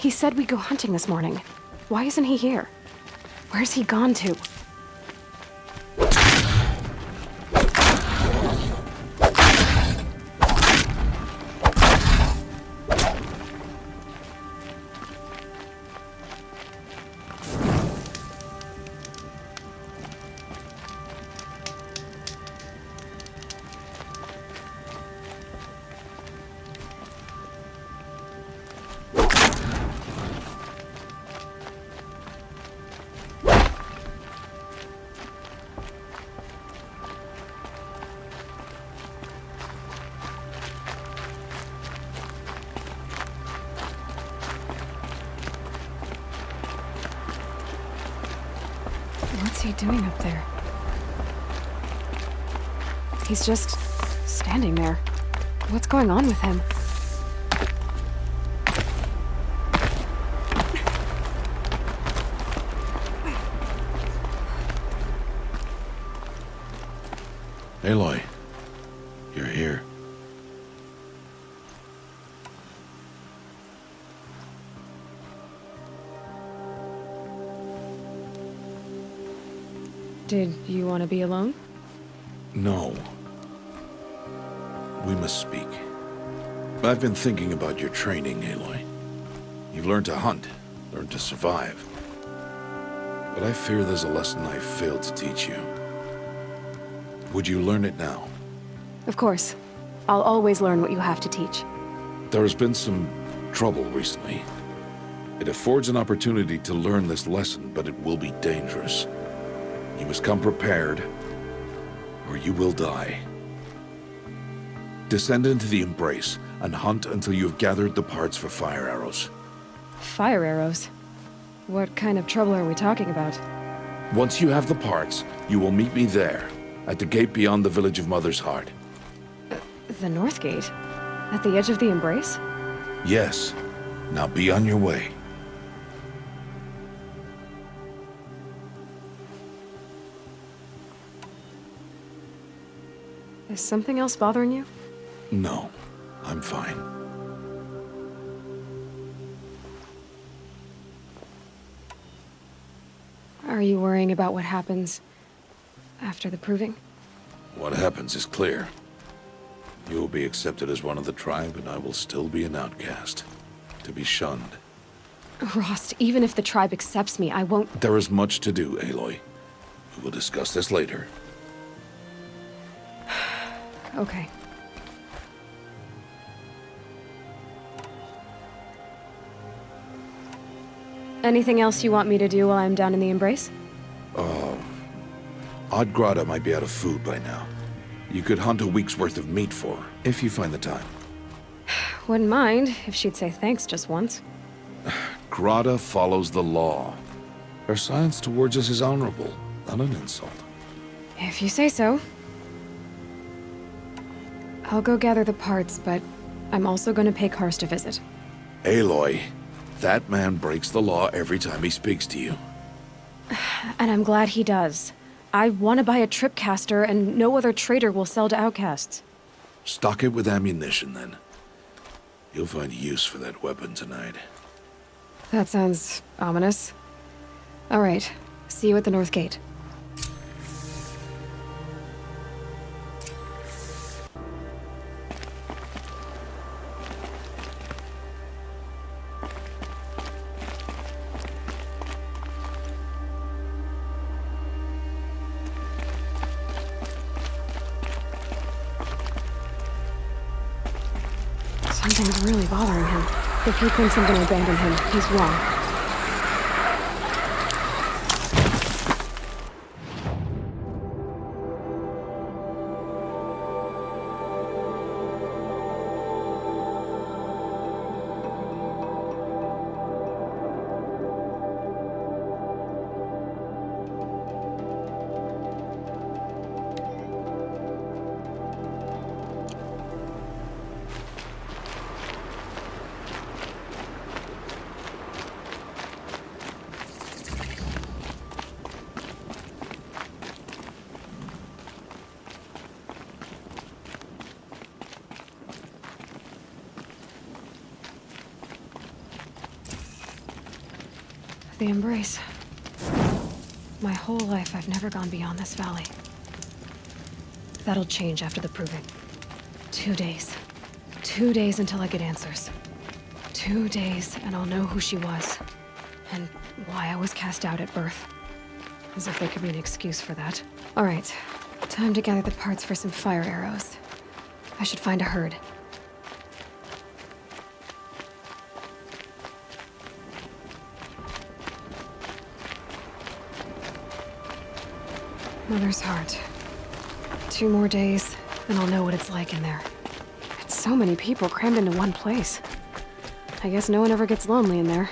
He said we'd go hunting this morning. Why isn't he here? Where's he gone to? What's he doing up there? He's just standing there. What's going on with him? Aloy, you're here. Did you want to be alone? No. We must speak. I've been thinking about your training, Aloy. You've learned to hunt, learned to survive. But I fear there's a lesson I failed to teach you. Would you learn it now? Of course. I'll always learn what you have to teach. There has been some trouble recently. It affords an opportunity to learn this lesson, but it will be dangerous. You must come prepared, or you will die. Descend into the Embrace and hunt until you have gathered the parts for fire arrows. Fire arrows? What kind of trouble are we talking about? Once you have the parts, you will meet me there, at the gate beyond the village of Mother's Heart. The North Gate? At the edge of the Embrace? Yes. Now be on your way. Is something else bothering you? No, I'm fine. Are you worrying about what happens after the proving? What happens is clear. You will be accepted as one of the tribe, and I will still be an outcast, to be shunned. Rost, even if the tribe accepts me, I won't... There is much to do, Aloy. We will discuss this later. Okay. Anything else you want me to do while I'm down in the Embrace? Odd might be out of food by now. You could hunt a week's worth of meat for her, if you find the time. Wouldn't mind if she'd say thanks just once. Grada follows the law. Her silence towards us is honorable, not an insult. If you say so. I'll go gather the parts, but I'm also going to pay Karst a visit. Aloy, that man breaks the law every time he speaks to you. And I'm glad he does. I want to buy a tripcaster, and no other trader will sell to outcasts. Stock it with ammunition, then. You'll find use for that weapon tonight. That sounds ominous. All right. See you at the North Gate. Something's really bothering him. If he thinks I'm gonna abandon him, he's wrong. the embrace. My whole life, I've never gone beyond this valley. That'll change after the proving. 2 days. 2 days until I get answers. 2 days, and I'll know who she was. And why I was cast out at birth. As if there could be an excuse for that. All right, time to gather the parts for some fire arrows. I should find a herd. Mother's heart. 2 more days, then I'll know what it's like in there. It's so many people crammed into one place. I guess no one ever gets lonely in there.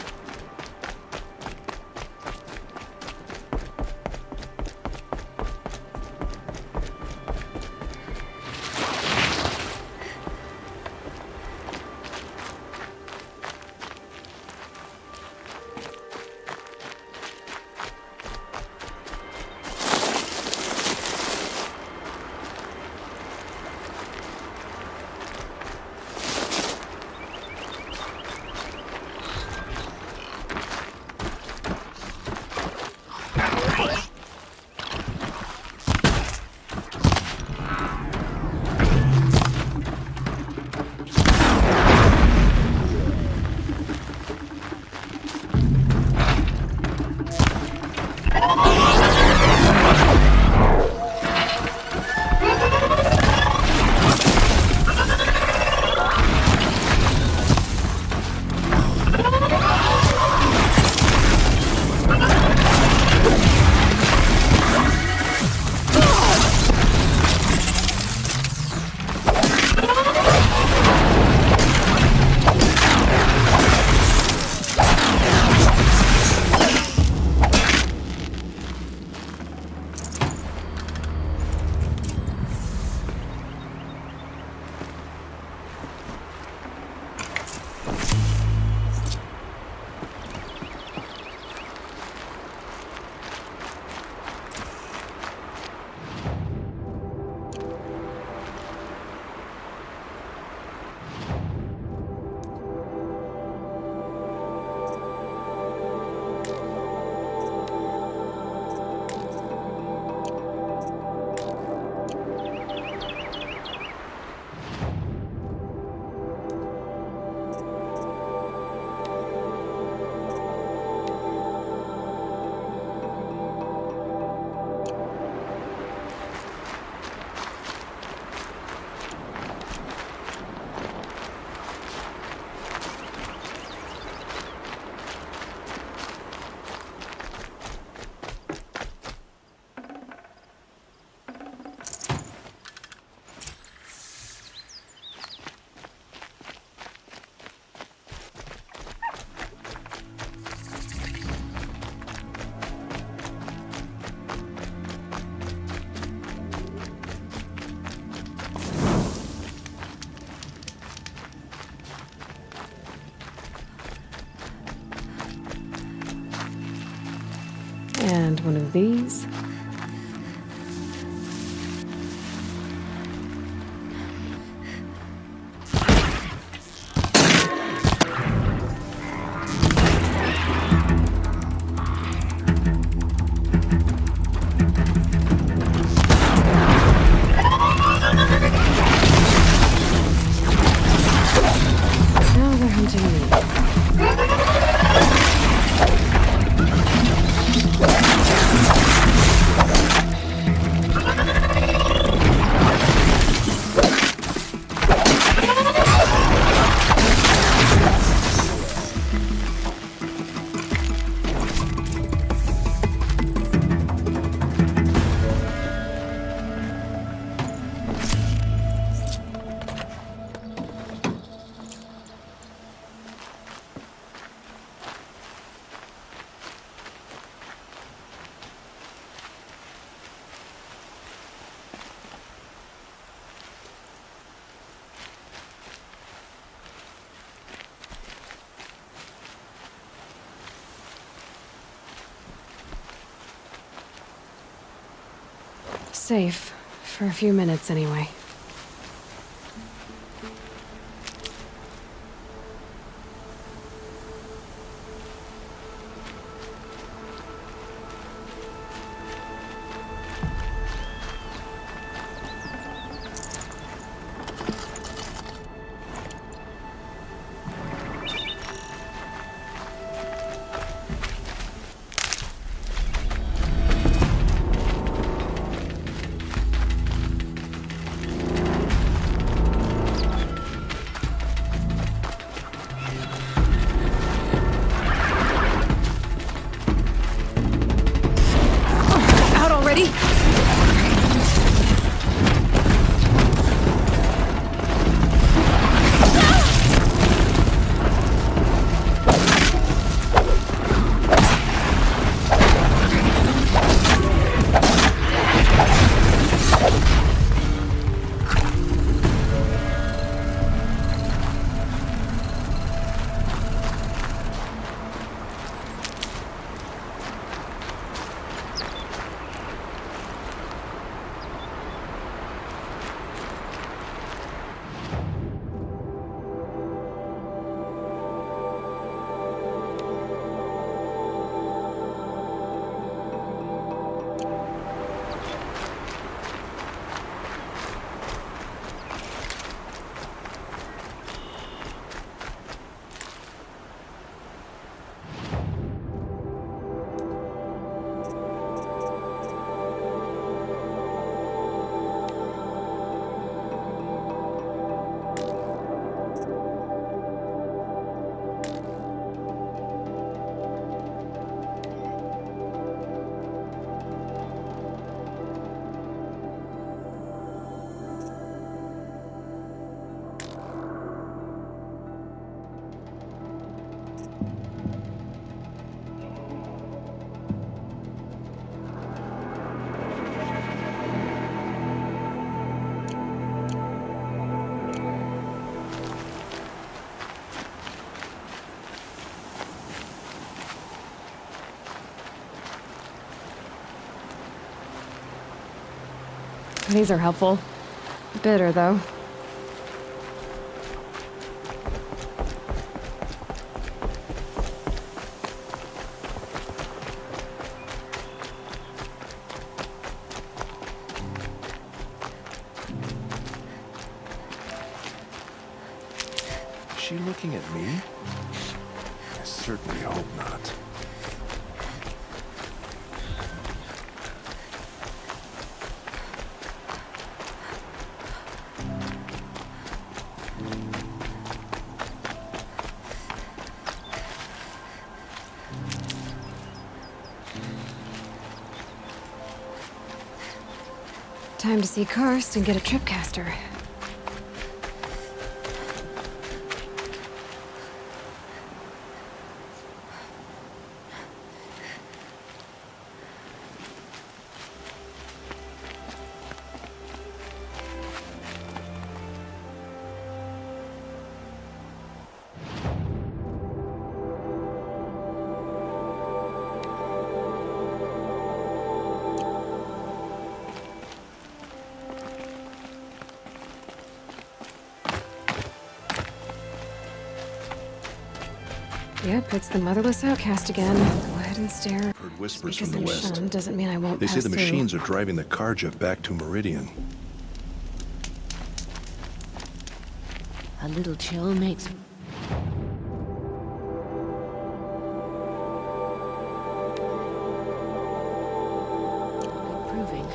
And one of these. Now they're hunting me. Safe. For a few minutes, anyway. These are helpful. Bitter, though. Is she looking at me? I certainly hope not. Time to see Karst and get a tripcaster. Yep, it's the motherless outcast again. Go ahead and stare. Heard whispers Because from the I'm west. shunned doesn't mean I won't They say pass the through. machines are driving the Karja back to Meridian. A little chill makes... Proving.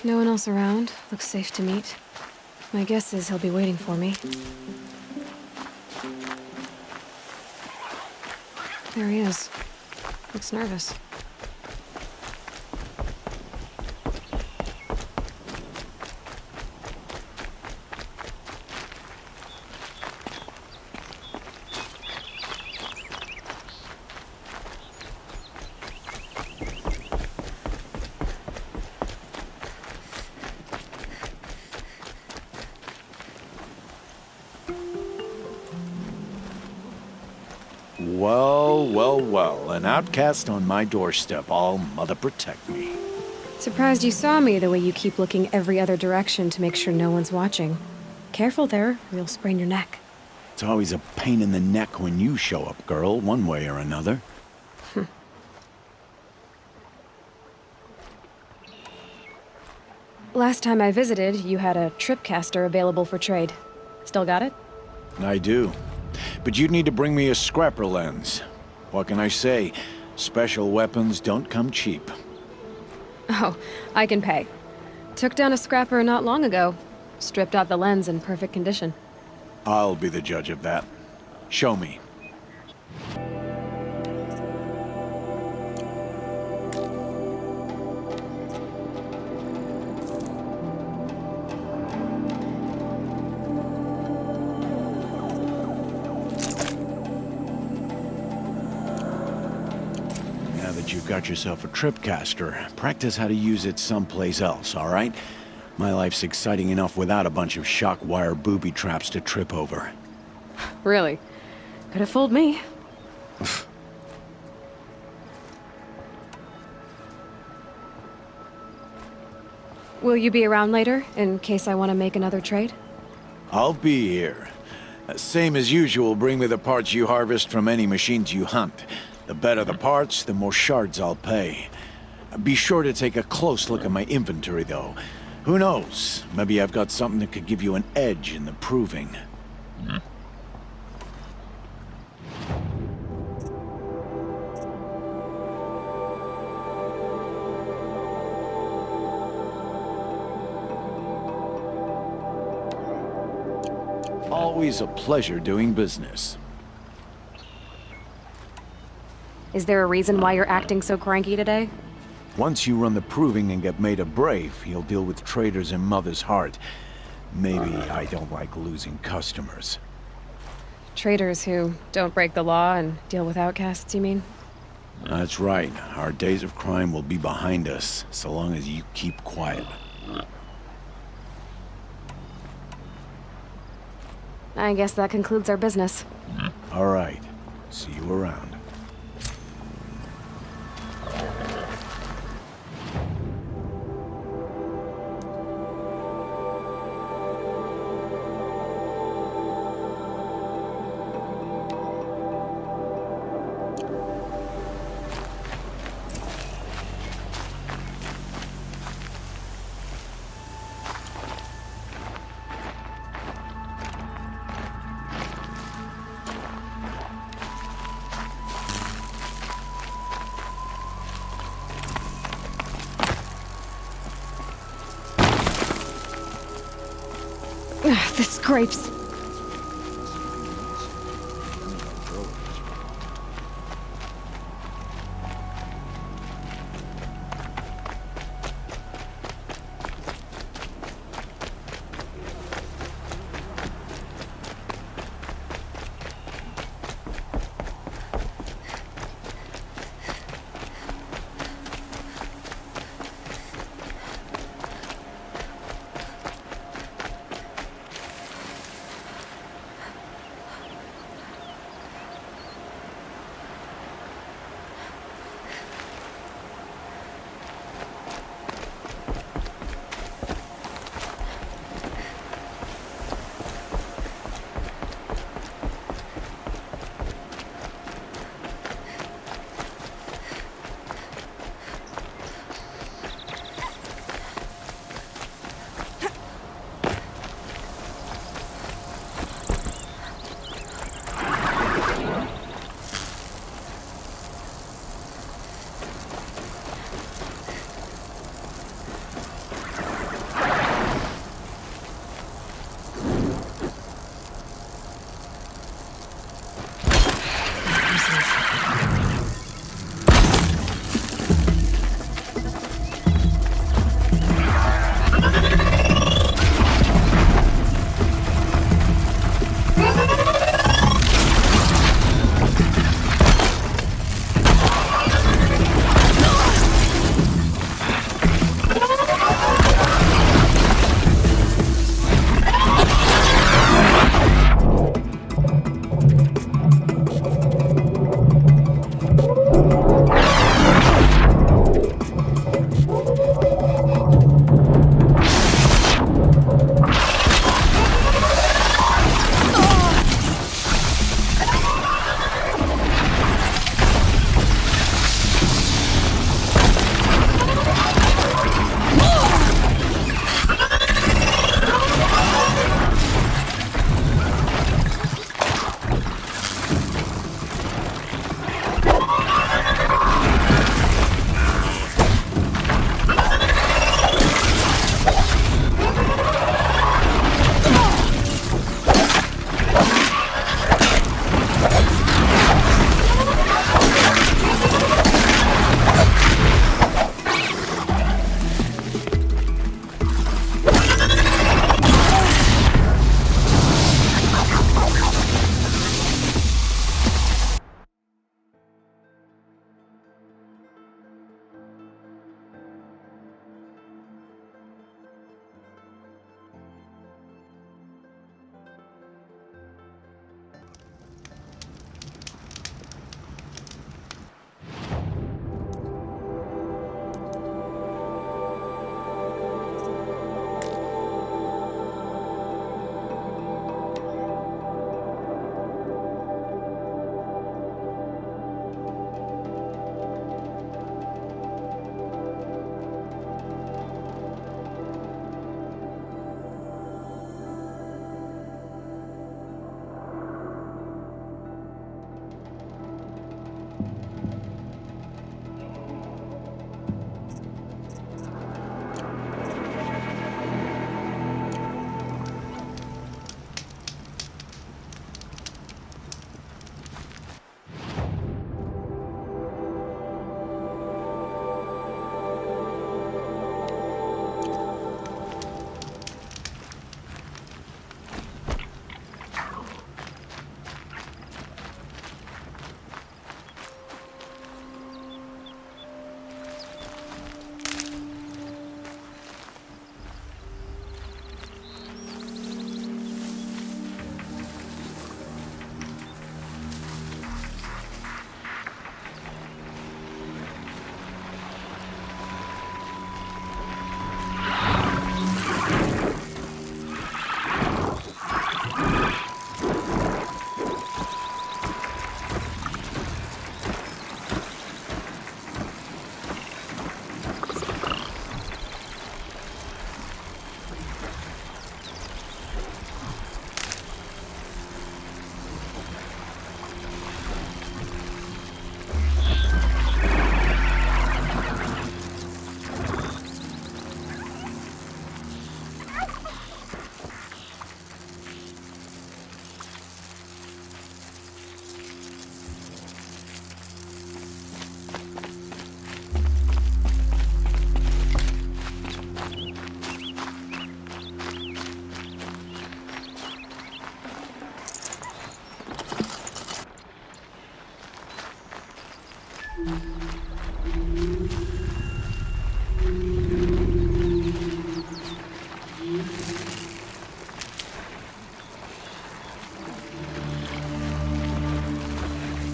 No one else around. Looks safe to meet. My guess is he'll be waiting for me. There he is. Looks nervous. Well, well, well. An outcast on my doorstep. All mother protect me. Surprised you saw me the way you keep looking every other direction to make sure no one's watching. Careful there, or you'll sprain your neck. It's always a pain in the neck when you show up, girl, one way or another. Last time I visited, you had a tripcaster available for trade. Still got it? I do. But you'd need to bring me a scrapper lens. What can I say? Special weapons don't come cheap. Oh, I can pay. Took down a scrapper not long ago. Stripped out the lens in perfect condition. I'll be the judge of that. Show me. Now that you've got yourself a tripcaster, practice how to use it someplace else, all right? My life's exciting enough without a bunch of shock wire booby traps to trip over. Really? Could have fooled me. Will you be around later, in case I want to make another trade? I'll be here. Same as usual, bring me the parts you harvest from any machines you hunt. The better the parts, the more shards I'll pay. Be sure to take a close look at my inventory, though. Who knows? Maybe I've got something that could give you an edge in the proving. Always a pleasure doing business. Is there a reason why you're acting so cranky today? Once you run the proving and get made a brave, you'll deal with traitors in Mother's Heart. Maybe I don't like losing customers. Traitors who don't break the law and deal with outcasts, you mean? That's right. Our days of crime will be behind us, so long as you keep quiet. I guess that concludes our business. All right. See you around. Ugh, this scrapes.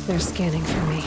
They're scanning for me.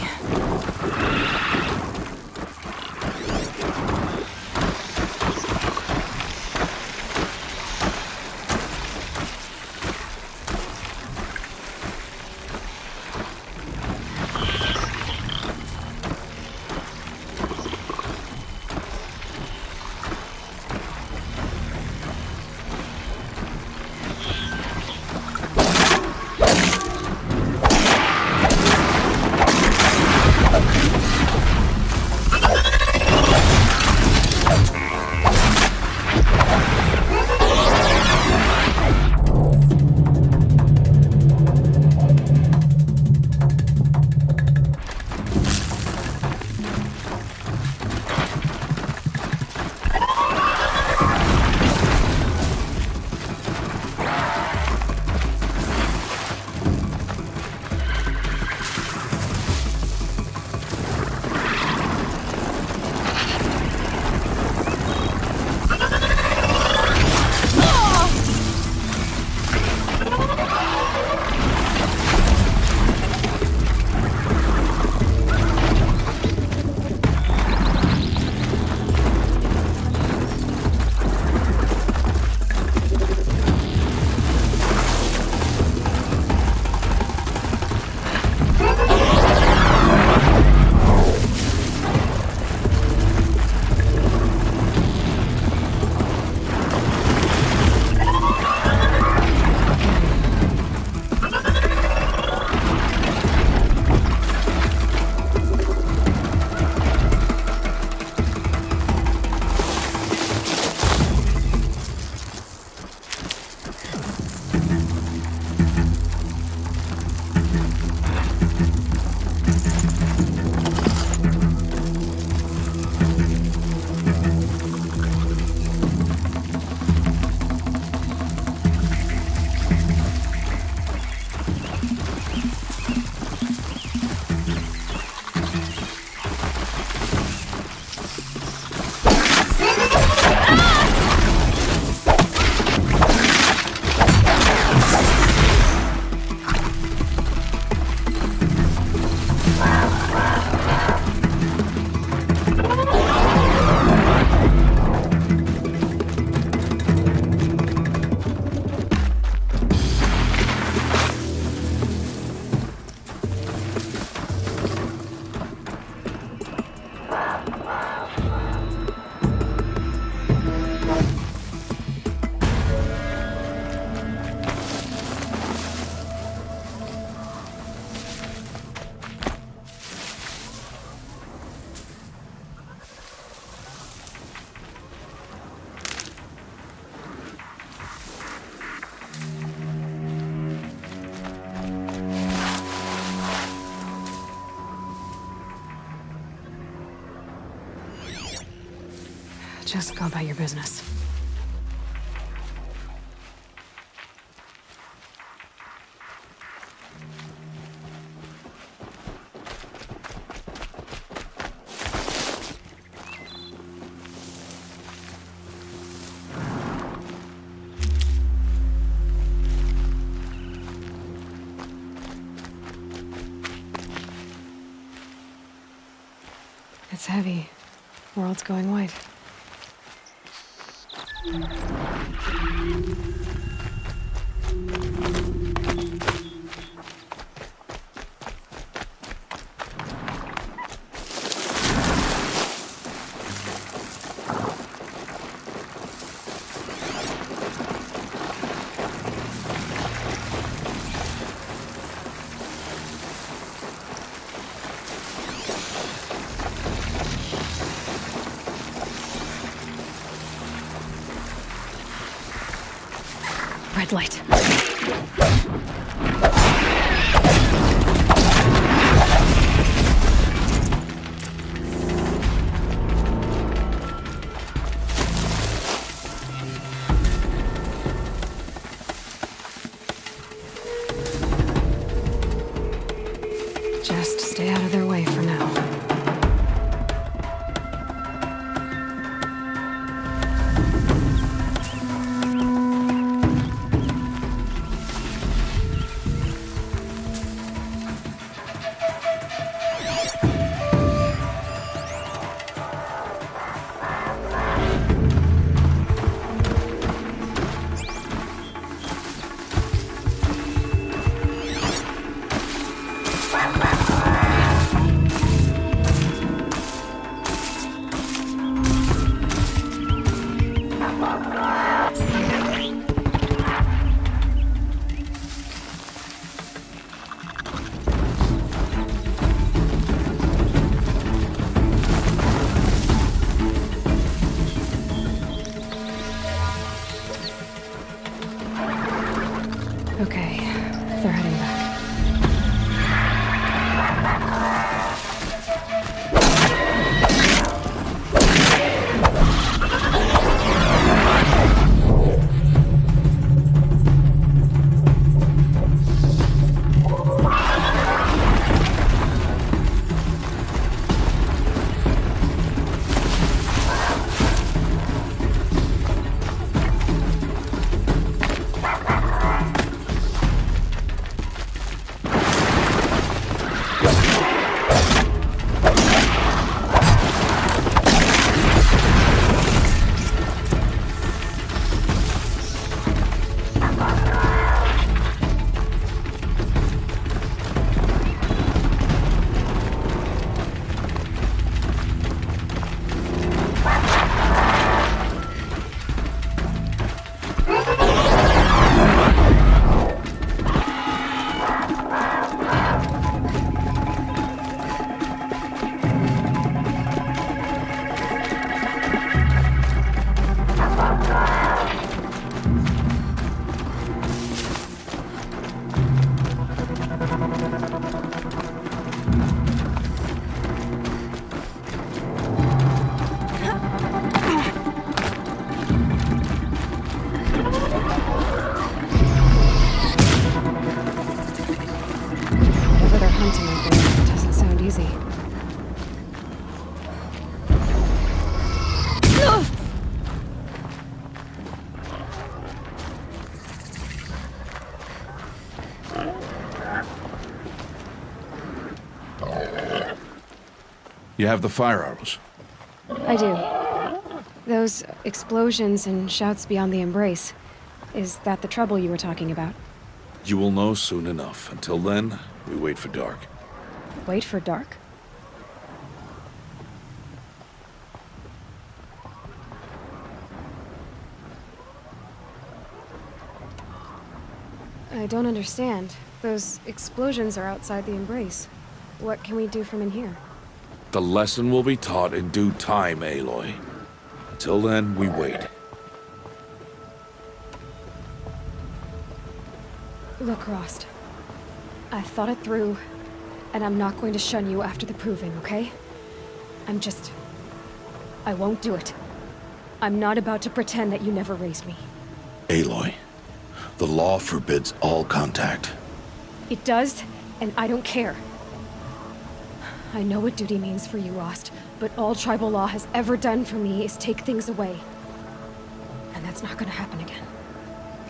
Just go about your business. It's heavy. World's going white. Red light. Just stay out of their way for now. Okay, they're heading back. Whatever they're hunting out there doesn't sound easy. You have the fire arrows. I do. Those explosions and shouts beyond the embrace. Is that the trouble you were talking about? You will know soon enough. Until then, we wait for dark. Wait for dark? I don't understand. Those explosions are outside the embrace. What can we do from in here? The lesson will be taught in due time, Aloy. Until then, we wait. Look, Rost. I thought it through, and I'm not going to shun you after the proving, okay? I won't do it. I'm not about to pretend that you never raised me. Aloy, the law forbids all contact. It does, and I don't care. I know what duty means for you, Rost, but all tribal law has ever done for me is take things away. And that's not gonna happen again.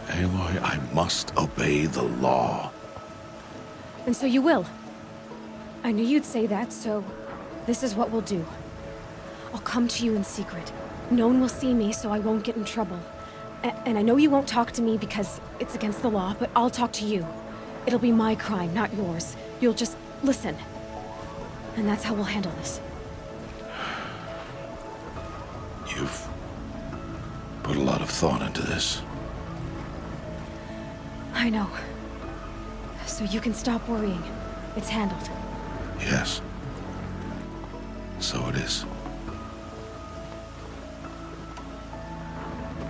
Aloy, I must obey the law. And so you will. I knew you'd say that, so this is what we'll do. I'll come to you in secret. No one will see me, so I won't get in trouble. And I know you won't talk to me because it's against the law, but I'll talk to you. It'll be my crime, not yours. You'll just listen. And that's how we'll handle this. You've put a lot of thought into this. I know. So you can stop worrying. It's handled. Yes. So it is.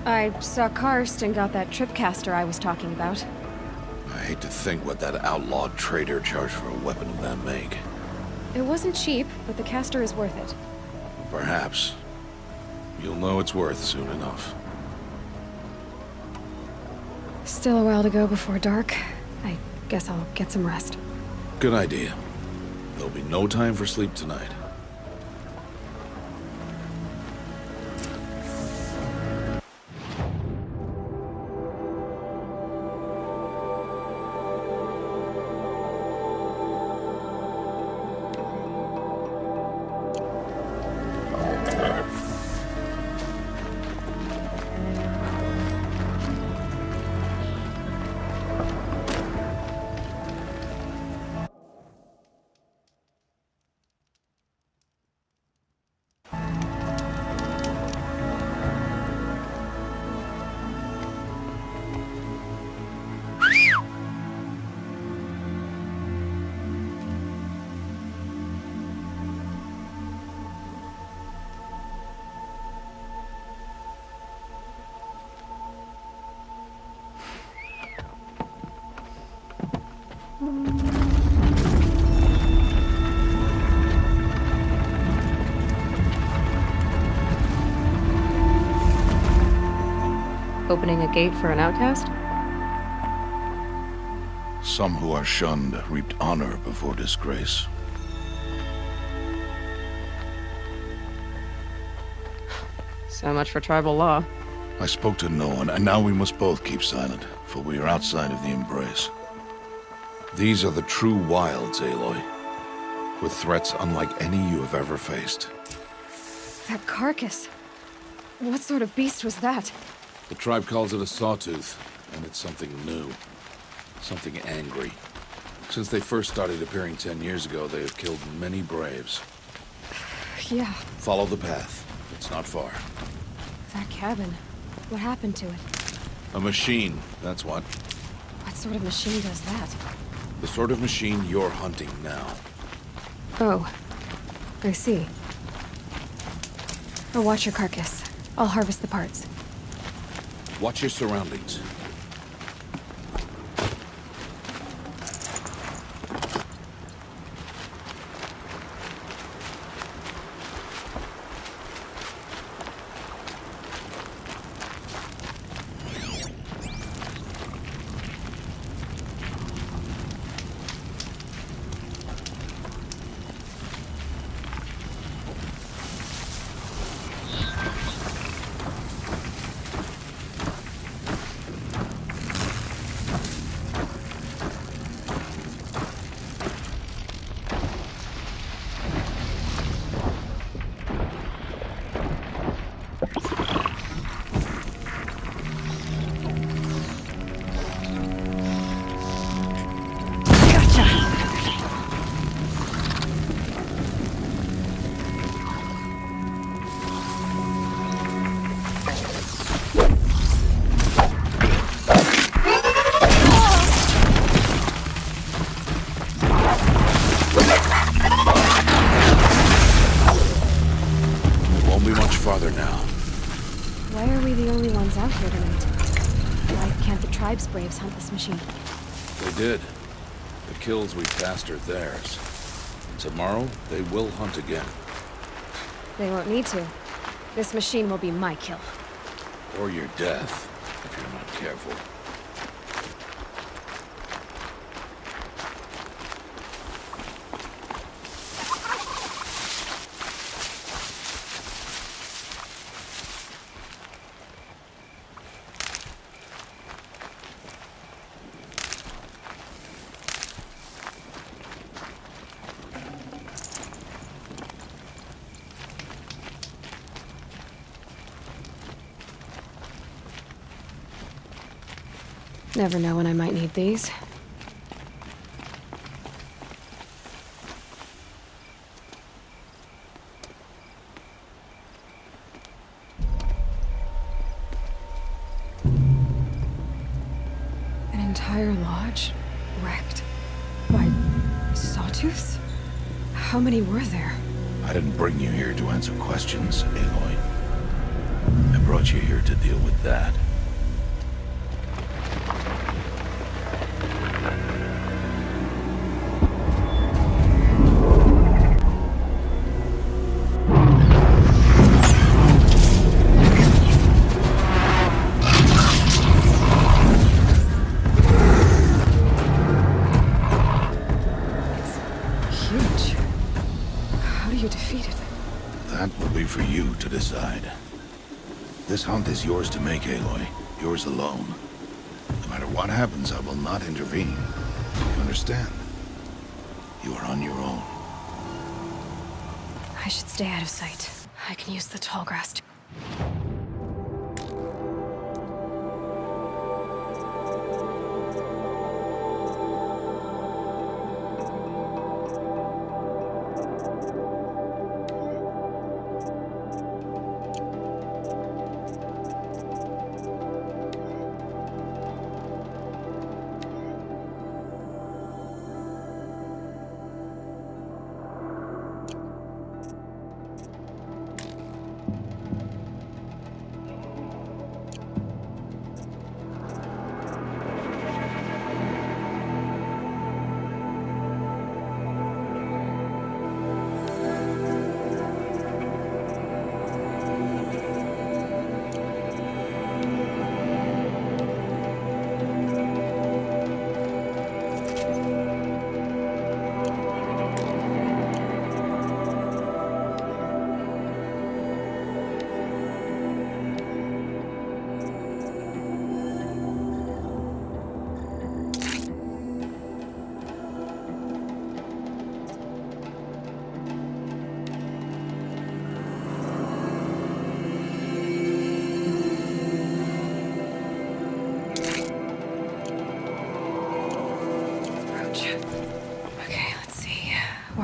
I saw Karst and got that tripcaster I was talking about. I hate to think what that outlawed trader charged for a weapon of that make. It wasn't cheap, but the caster is worth it. Perhaps. You'll know it's worth soon enough. Still a while to go before dark. I guess I'll get some rest. Good idea. There'll be no time for sleep tonight. opening a gate for an outcast? Some who are shunned reaped honor before disgrace. So much for tribal law. I spoke to no one, and now we must both keep silent, for we are outside of the embrace. These are the true wilds, Aloy, with threats unlike any you have ever faced. That carcass. What sort of beast was that? The tribe calls it a sawtooth, and it's something new. Something angry. Since they first started appearing 10 years ago, they have killed many braves. Yeah, Follow the path. It's not far. that cabin. What happened to it? A machine, that's what. What sort of machine does that? The sort of machine you're hunting now. Oh, I see. I'll watch your carcass. I'll harvest the parts. Watch your surroundings. Farther now. Why are we the only ones out here tonight? Why can't the tribe's braves hunt this machine? They did. The kills we passed are theirs. Tomorrow, they will hunt again. They won't need to. This machine will be my kill. Or your death, if you're not careful. Never know when I might need these. An entire lodge wrecked by sawtooths? How many were there? I didn't bring you here to answer questions, Aloy. I brought you here to deal with that. Huge. How do you defeat it? That will be for you to decide. This hunt is yours to make, Aloy. Yours alone. No matter what happens, I will not intervene. You understand? You are on your own. I should stay out of sight. I can use the tall grass to...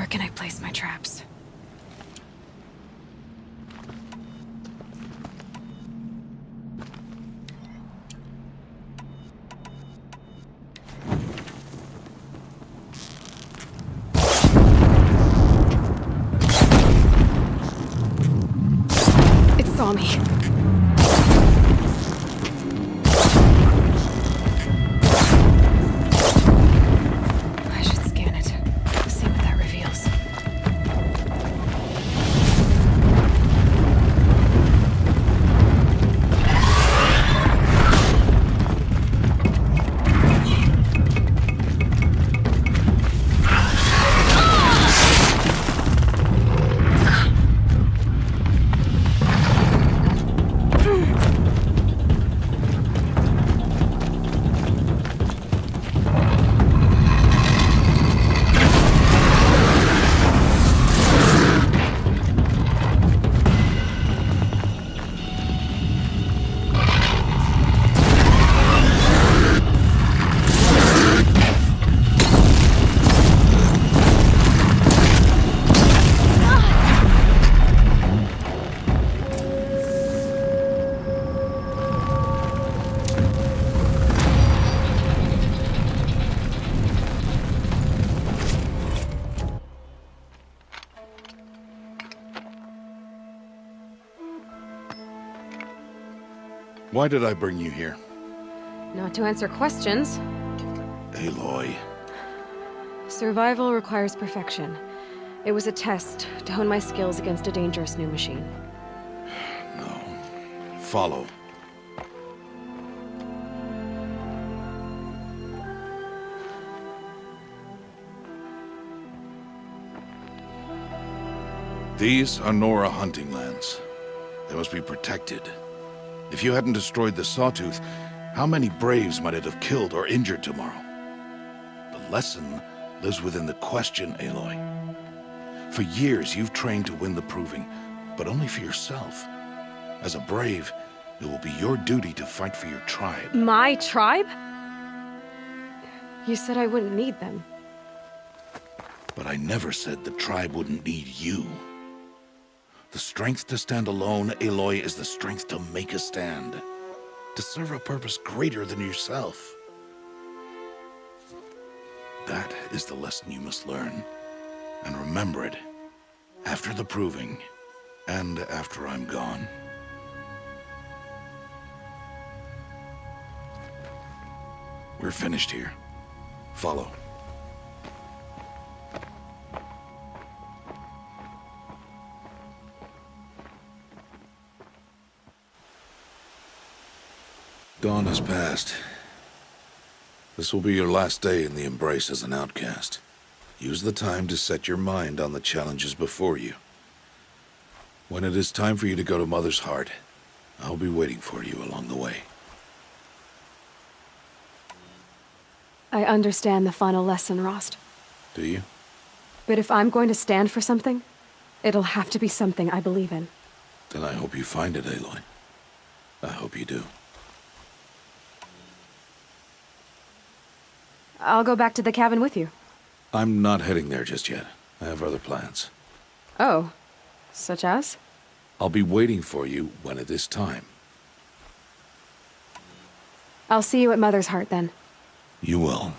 Where can I place my traps? It saw me. I should scan it. See what that reveals. Why did I bring you here? Not to answer questions. Aloy. Survival requires perfection. It was a test to hone my skills against a dangerous new machine. No. Follow. These are Nora hunting lands. They must be protected. If you hadn't destroyed the Sawtooth, how many Braves might it have killed or injured tomorrow? The lesson lives within the question, Aloy. For years, you've trained to win the Proving, but only for yourself. As a Brave, it will be your duty to fight for your tribe. My tribe? You said I wouldn't need them. But I never said the tribe wouldn't need you. The strength to stand alone, Aloy, is the strength to make a stand. To serve a purpose greater than yourself. That is the lesson you must learn. And remember it. After the Proving. And after I'm gone. We're finished here. Follow. Dawn has passed. This will be your last day in the Embrace as an outcast. Use the time to set your mind on the challenges before you. When it is time for you to go to Mother's Heart, I'll be waiting for you along the way. I understand the final lesson, Rost. Do you? But if I'm going to stand for something, it'll have to be something I believe in. Then I hope you find it, Aloy. I hope you do. I'll go back to the cabin with you. I'm not heading there just yet. I have other plans. Oh, such as? I'll be waiting for you when it is time. I'll see you at Mother's Heart then. You will.